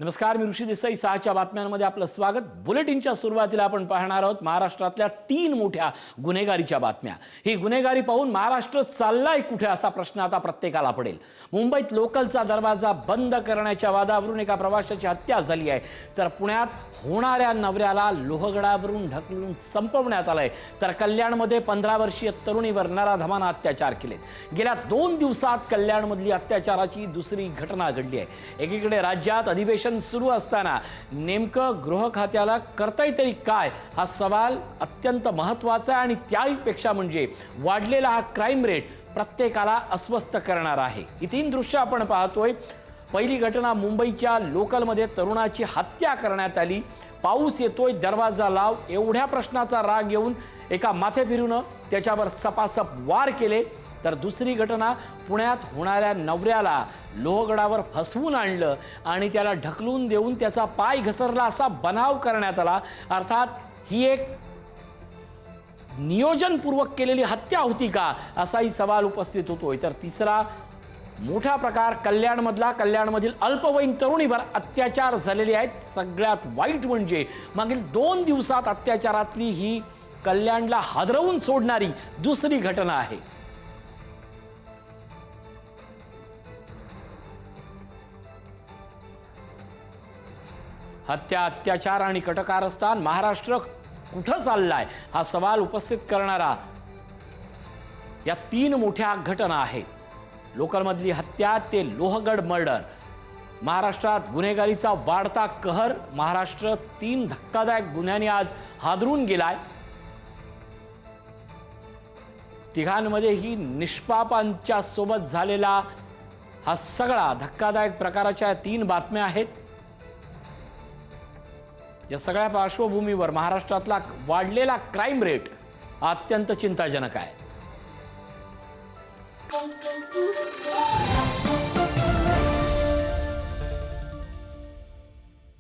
नमस्कार, मी ऋषी देसाई. 6च्या बातम्यांमध्ये आपलं स्वागत. बुलेटिनच्या सुरुवातीला आपण पाहणार आहोत महाराष्ट्रातल्या 3 मोठ्या गुन्हेगारीच्या बातम्या. ही गुन्हेगारी पाहून महाराष्ट्र चाललाय कुठे असा प्रश्न आता प्रत्येकाला पडेल. मुंबईत लोकलचा दरवाजा बंद करण्याच्या वादावरून एका प्रवाशाची हत्या झाली आहे, तर पुण्यात होणाऱ्या नवऱ्याला लोहगडावरून ढकलून संपवण्यात आलंय. तर कल्याणमध्ये 15 वर्षीय तरुणीवर नराधमानं अत्याचार केलेत. गेल्या 2 दिवसात कल्याणमधली अत्याचाराची दुसरी घटना घडली आहे. एकीकडे राज्यात अधिवेशन सुरू असताना नेमकं गृह खात्याला करताय तरी काय हा सवाल अत्यंत महत्त्वाचा आहे आणि त्याहीपेक्षा म्हणजे वाढलेला हा क्राईम रेट प्रत्येकाला अस्वस्थ करणार आहे. ही 3 दृश्य आपण पाहतोय. पहिली घटना मुंबईच्या लोकलमध्ये तरुणाची हत्या करण्यात आली. पाऊस येतोय, दरवाजा लाव एवढ्या प्रश्नाचा राग येऊन एका माथेफिरूनं त्याच्यावर सपासप वार केले. तर दुसरी घटना पुण्यात होणाऱ्या नवऱ्याला लोहगडावर फसवून आणलं आणि त्याला ढकलून देऊन त्याचा पाय घसरला असा बनाव करण्यात आला. अर्थात ही एक नियोजनपूर्वक केलेली हत्या होती का असाही सवाल उपस्थित होतोय. तर तिसरा मोठा प्रकार कल्याणमधील अल्पवयीन तरुणीवर अत्याचार झालेले आहेत. सगळ्यात वाईट म्हणजे मागील 2 दिवसात अत्याचारातली ही कल्याणला हादरवून सोडणारी दुसरी घटना आहे. हत्या, अत्याचार आणि कटकारस्थान महाराष्ट्र कुठं चाललाय हा सवाल उपस्थित करणारा या 3 मोठ्या घटना आहेत. लोकलमधली हत्या ते लोहगड मर्डर. महाराष्ट्रात गुन्हेगारीचा वाढता कहर. महाराष्ट्र 3 धक्कादायक गुन्ह्यांनी आज हादरून गेलाय. तिघांमध्येही निष्पापांच्या सोबत झालेला हा सगळा धक्कादायक प्रकाराच्या 3 बातम्या आहेत. या सगळ्या पार्श्वभूमीवर महाराष्ट्रातला वाढलेला क्राईम रेट अत्यंत चिंताजनक आहे.